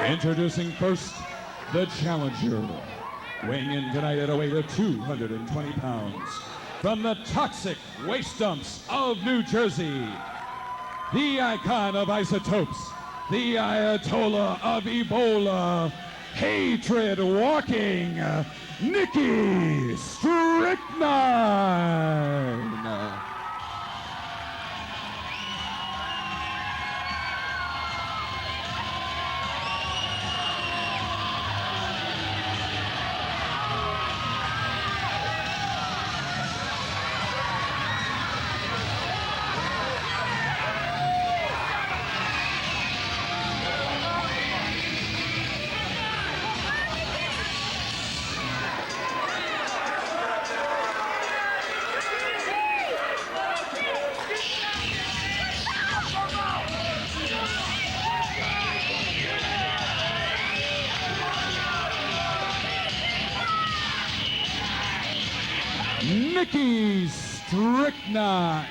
Introducing first, the challenger, weighing in tonight at a weight of 220 pounds, from the toxic waste dumps of New Jersey, the icon of isotopes, the Ayatollah of Ebola, hatred walking, Nikki Strychnine. Nikki Strychnine.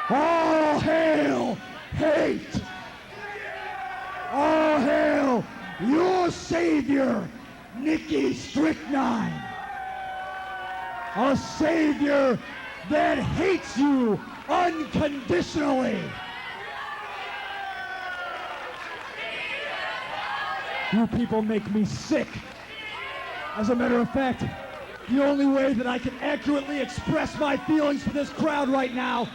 All hail hate! All hail your savior, Nikki Strychnine! A savior that hates you unconditionally! You people make me sick. As a matter of fact, the only way that I can accurately express my feelings for this crowd right now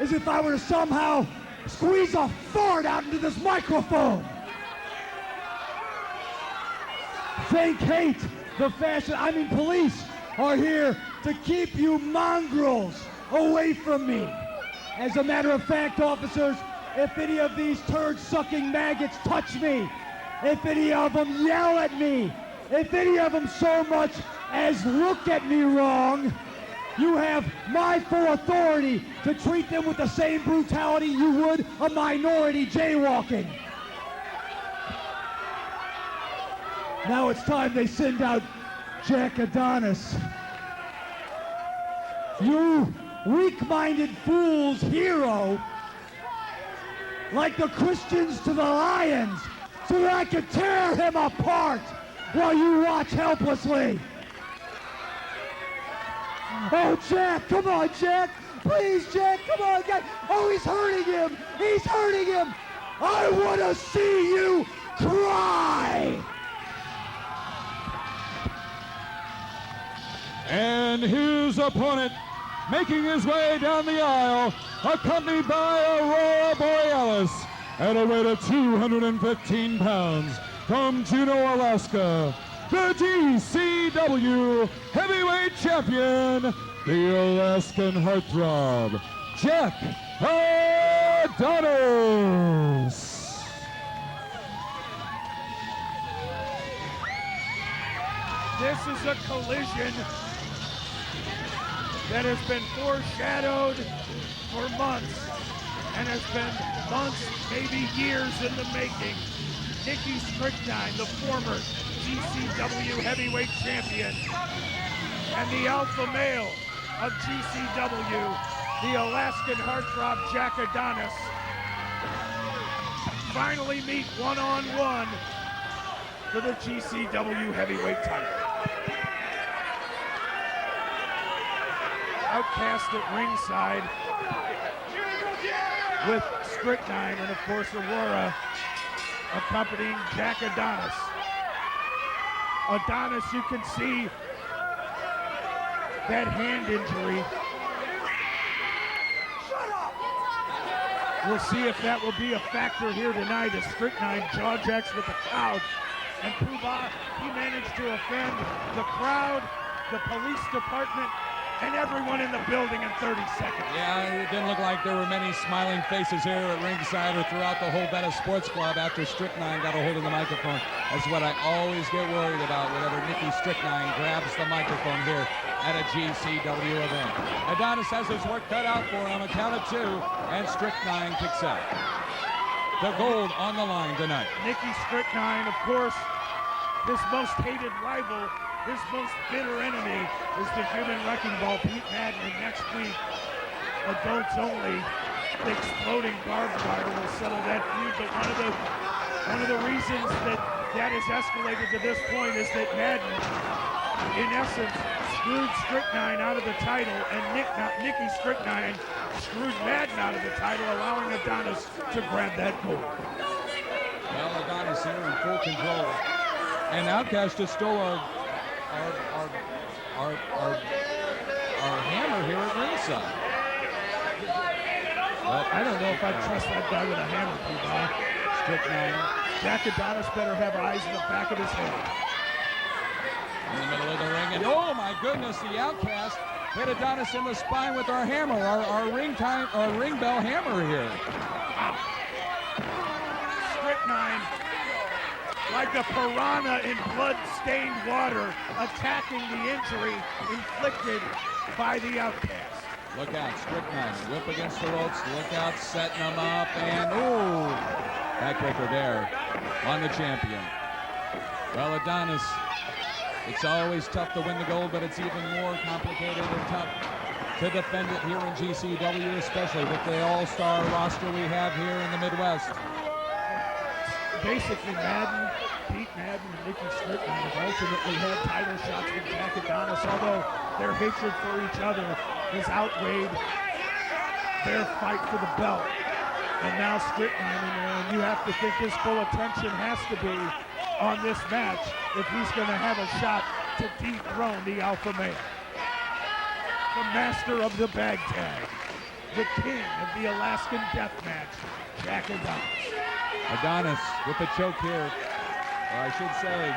is if I were to somehow squeeze a fart out into this microphone. Fake hate, police are here to keep you mongrels away from me. As a matter of fact, officers, if any of these turd-sucking maggots touch me, if any of them yell at me, if any of them so much as look at me wrong, you have my full authority to treat them with the same brutality you would a minority jaywalking. Now it's time they send out Jack Adonis. You weak-minded fool's hero, like the Christians to the lions, so that I can tear him apart while you watch helplessly. Oh, Jack, come on, Jack. Please, Jack, come on, guys. Oh, he's hurting him. He's hurting him. I want to see you cry. And his opponent, making his way down the aisle, accompanied by Aurora Borealis, at a weight of 215 pounds, from Juneau, Alaska, the GCW heavyweight champion, the Alaskan heartthrob, Jack Adonis. This is a collision that has been foreshadowed for months, and has been months, maybe years in the making. Nikki Strychnine, the former GCW heavyweight champion, and the alpha male of GCW, the Alaskan heartthrob Jack Adonis, finally meet one-on-one for the GCW heavyweight title. Outcast at ringside with Strychnine and, of course, Aurora accompanying Jack Adonis. Adonis, you can see that hand injury. We'll see if that will be a factor here tonight as Strychnine jaw-jacks with the crowd. And Puba, he managed to offend the crowd, the police department, and everyone in the building in 30 seconds. Yeah, it didn't look like there were many smiling faces here at ringside or throughout the whole Betta Sports Club after Strychnine got a hold of the microphone. That's what I always get worried about whenever Nikki Strychnine grabs the microphone here at a GCW event. Adonis has his work cut out for him, a count of 2, and Strychnine kicks out. The gold on the line tonight. Nikki Strychnine, of course, his most hated rival, his most bitter enemy is the human wrecking ball, Pete Madden. And next week, adults only, the exploding barbed wire will but one of the reasons that has escalated to this point is that Madden, in essence, screwed Strychnine out of the title, and Nikki Strychnine screwed Madden out of the title, allowing Adonis to grab that gold. Well, Adonis here in full control. And Outcast just stole our hammer here at ringside. Well, I don't know if I'd trust that guy with a hammer, P-Ball. Strychnine. Jack Adonis better have eyes in the back of his head. In the middle of the ring, and oh my goodness, the Outcast hit Adonis in the spine with our hammer, our ring bell hammer here. Wow. Strychnine, like a piranha in blood-stained water, attacking the injury inflicted by the Outcast. Look out, Strychnine, whip against the ropes, look out, setting them up, and oh, backbreaker there on the champion. Well, Adonis, it's always tough to win the gold, but it's even more complicated and tough to defend it here in GCW, especially with the all-star roster we have here in the Midwest. Basically, Pete Madden and Nikki Strychnine have ultimately had title shots with Jack Adonis, although their hatred for each other has outweighed their fight for the belt. And now Strychnine in there, and you have to think his full attention has to be on this match if he's going to have a shot to dethrone the Alpha Male. The master of the bag tag, the king of the Alaskan death match, Jack Adonis. Adonis with the choke here, or I should say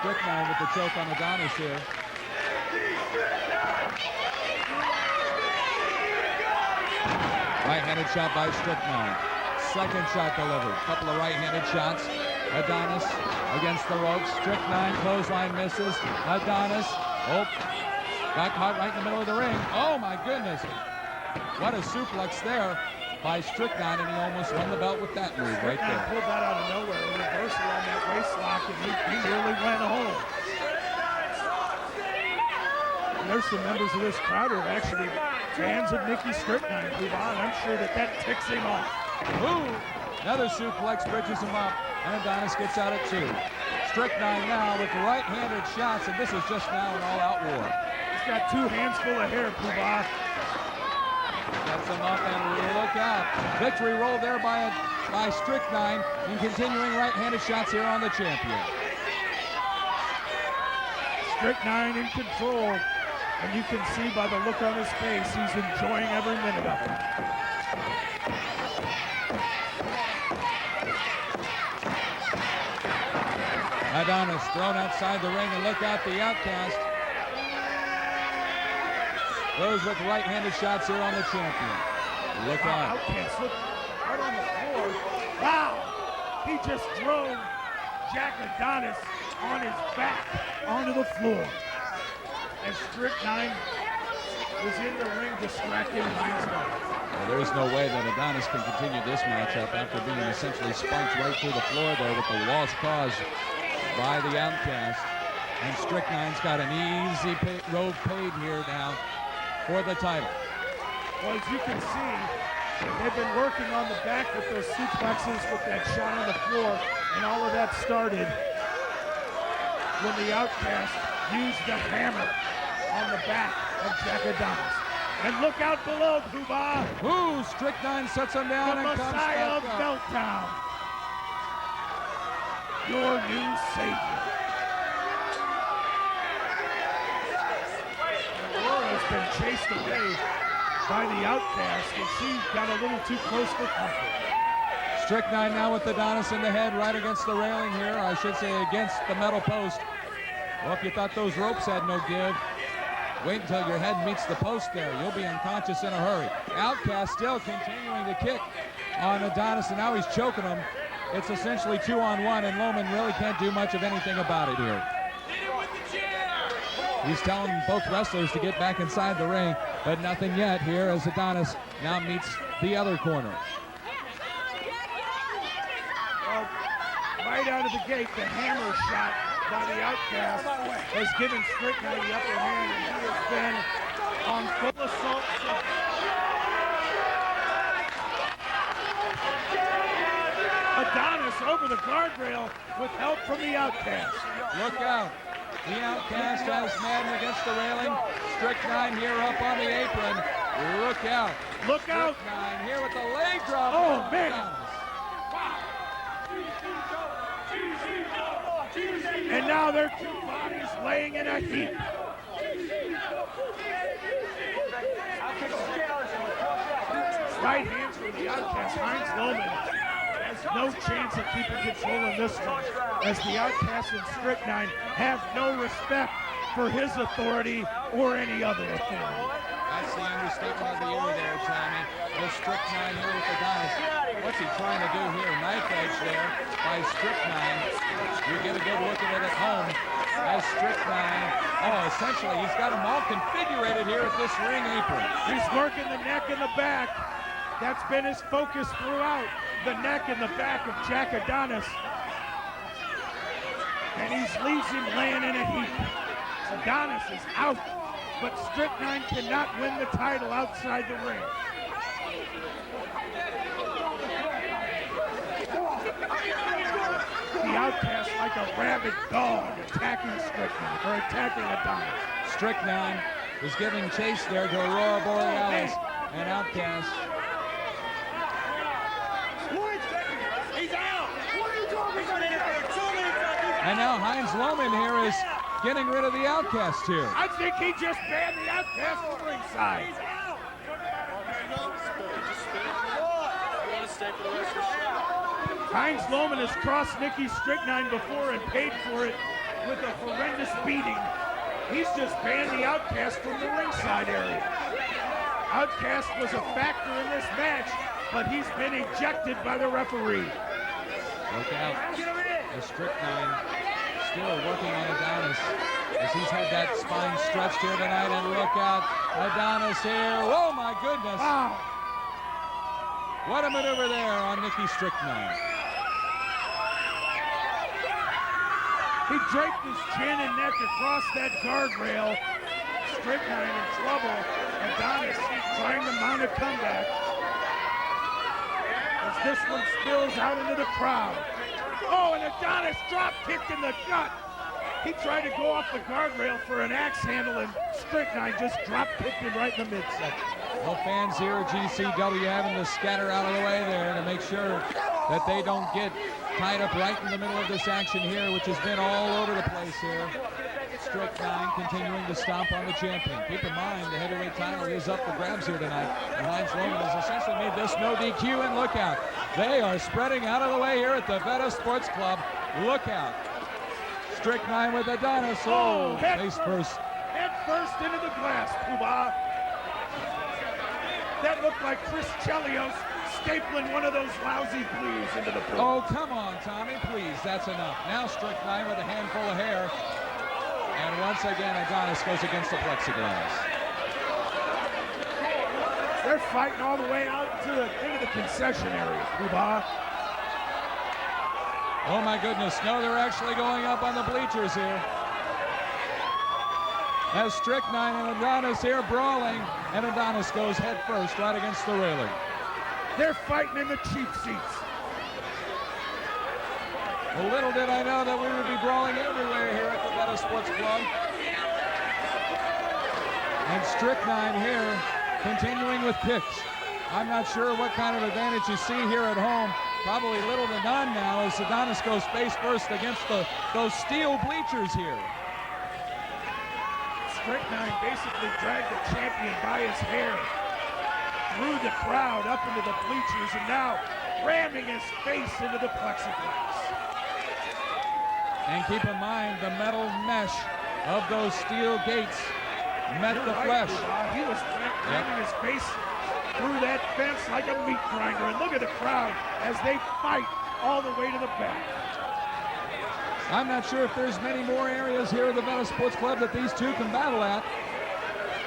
Strychnine with the choke on Adonis here. Right-handed shot by Strychnine. Second shot delivered. Couple of right-handed shots. Adonis against the ropes. Strychnine clothesline misses. Adonis, got caught right in the middle of the ring. Oh my goodness. What a suplex there by Strychnine, and he almost won the belt with that move right there. Pulled that out of nowhere. A reversal on that waist lock, and he really went home. And there's some members of this crowd who are actually fans of Nikki Strychnine. I'm sure that ticks him off. Ooh, another suplex bridges him up, and Adonis gets out at 2. Strychnine now with right-handed shots, and this is just now an all-out war. He's got 2 hands full of hair, Poobah. Gets him up, and look out. Victory roll there by Strychnine, and continuing right-handed shots here on the champion. Strychnine in control, and you can see by the look on his face, he's enjoying every minute of it. Adonis thrown outside the ring, and look out, the Outcast goes with right-handed shots here on the champion. Look out. Outcast, look right on the floor. Wow! He just drove Jack Adonis on his back onto the floor. And Strychnine was in the ring distracting himself. Well, there's no way that Adonis can continue this matchup after being essentially spunked right through the floor there with the lost cause by the Outcast. And Strychnine's got an easy road paid here now for the title. Well, as you can see, they've been working on the back with those suplexes, with that shot on the floor, and all of that started when the Outcast used the hammer on the back of Jack Adonis. And look out below, Poobah. Ooh, Strychnine sets him down The and comes Messiah of back up. Meltdown. Your new savior. Aurora's been chased away by the Outcast, and she got a little too close for comfort. Strychnine now with Adonis in the head right against the railing here, I should say against the metal post. Well, if you thought those ropes had no give, wait until your head meets the post there. You'll be unconscious in a hurry. Outcast still continuing to kick on Adonis, and now he's choking him. It's essentially 2-on-1, and Lohman really can't do much of anything about it here. He's telling both wrestlers to get back inside the ring, but nothing yet here as Adonis now meets the other corner. Well, right out of the gate, the hammer shot by the Outcast has given Strychnine the upper hand, and he has been on full assault. Adonis over the guardrail with help from the Outcast. Look out. The Outcast has Madden against the railing. Strychnine here up on the apron. Look out. Look out. Strychnine here with the leg drop. Oh, man. And now their two bodies laying in a heap. Right hands from the Outcast. Heinz Lohman has no chance of keeping control in this one, as the Outcast and Strychnine have no respect for his authority or any other authority. That's the understatement of the year there, Tommy. There's Strychnine here with Adonis. What's he trying to do here? Knife edge there by Strychnine. You get a good look at it at home. As Strychnine, essentially he's got them all configured here at this ring apron. He's working the neck and the back. That's been his focus throughout. The neck and the back of Jack Adonis. And he leaves him laying in a heap. Adonis is out, but Strychnine cannot win the title outside the ring. The Outcast like a rabid dog attacking Strychnine, or attacking Adonis. Strychnine is giving chase there to Aurora Borealis and Outcast. He's out! What are you talking about? And now Heinz Lohman here is getting rid of the Outcast here. I think he just banned the Outcast from ringside. He's out! Stay for the rest of the show. Heinz Lohman has crossed Nikki Strychnine before and paid for it with a horrendous beating. He's just banned the Outcast from the ringside area. Outcast was a factor in this match, but he's been ejected by the referee. Look out. The Strychnine still working on Adonis as he's had that spine stretched here tonight. And look out, Adonis here. Oh my goodness. Wow. What a maneuver there on Nikki Strychnine. He draped his chin and neck across that guardrail. Strychnine in trouble. Adonis trying to mount a comeback. As this one spills out into the crowd. Oh, and Adonis drop kicked in the gut. He tried to go off the guardrail for an axe handle, and Strychnine just drop kicked him right in the midsection. Well, fans here at GCW having to scatter out of the way there to make sure that they don't get tied up right in the middle of this action here, which has been all over the place here. Strychnine continuing to stomp on the champion. Keep in mind, the heavyweight title is up for grabs here tonight. And Heinz Lohman has essentially made this no DQ, and look out. They are spreading out of the way here at the Veta Sports Club. Look out. Strychnine with Adonis. Oh, face first. Head first into the glass, Puba. That looked like Chris Chelios stapling one of those lousy blues into the pool. Oh, come on, Tommy, please. That's enough. Now Strychnine with a handful of hair. And once again, Adonis goes against the plexiglass. They're fighting all the way out into the concession area, Puba. Oh my goodness, no, they're actually going up on the bleachers here. As Strychnine and Adonis here brawling, and Adonis goes head first right against the railing. They're fighting in the cheap seats. Well, little did I know that we would be brawling everywhere here at the Veta Sports Club. And Strychnine here continuing with kicks. I'm not sure what kind of advantage you see here at home. Probably little to none now as Adonis goes face first against those steel bleachers here. Strychnine basically dragged the champion by his hair through the crowd up into the bleachers, and now ramming his face into the plexiglass. And keep in mind the metal mesh of those steel gates met the flesh. He was ramming his face through that fence like a meat grinder, and look at the crowd as they fight all the way to the back. I'm not sure if there's many more areas here at the Veta Sports Club that these two can battle at,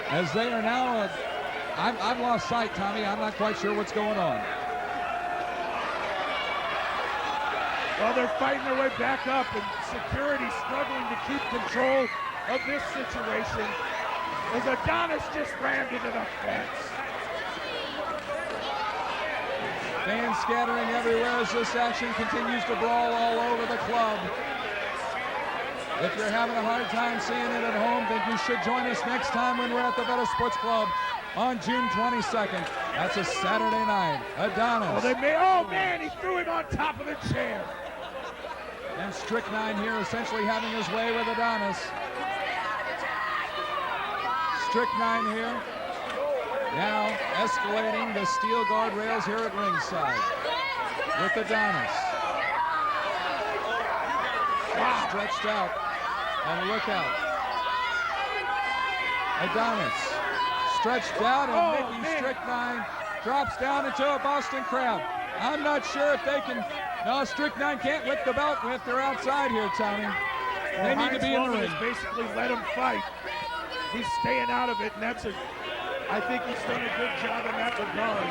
as they are now, I've lost sight, Tommy. I'm not quite sure what's going on. Well, they're fighting their way back up, and security struggling to keep control of this situation as Adonis just rammed into the fence. Fans scattering everywhere as this action continues to brawl all over the club. If you're having a hard time seeing it at home, then you should join us next time when we're at the Better Sports Club on June 22nd. That's a Saturday night. Adonis. Oh man, he threw him on top of the chair. And Strychnine here essentially having his way with Adonis. Strychnine here. Now escalating the steel guardrails here at ringside with Adonis. Wow. Stretched out. And look out. Adonis stretched out, and Nikki Strychnine drops down into a Boston Crab. I'm not sure if they can. No, Strychnine can't lift the belt if they're outside here, Tony. They need to be in the ring. Basically let him fight. He's staying out of it, and I think he's done a good job in that regard.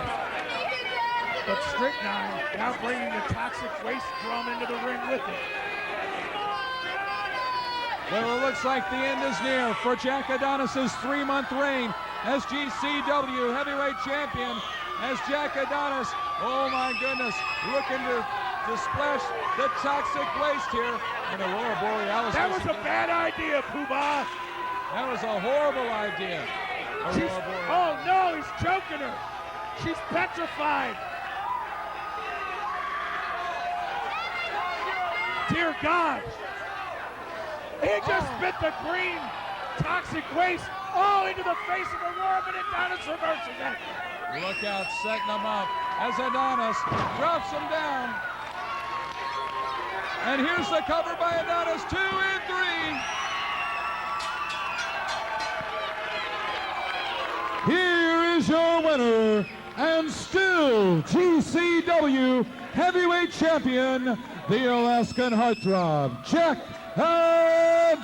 But Strychnine now bringing the toxic waste drum into the ring with him. Well, it looks like the end is near for Jack Adonis' 3-month reign as GCW heavyweight champion. As Jack Adonis, oh my goodness, looking to splash the toxic waste here in Aurora Borealis. That was a bad idea, Poobah. That was a horrible idea. Oh no, he's choking her. She's petrified. Dear God. He just spit the green toxic waste all into the face of Aurora, but Adonis reverses it. Look out, setting them up as Adonis drops him down. And here's the cover by Adonis, 2 and 3. Here is your winner and still GCW heavyweight champion, the Alaskan Heartthrob, Jack Adonis.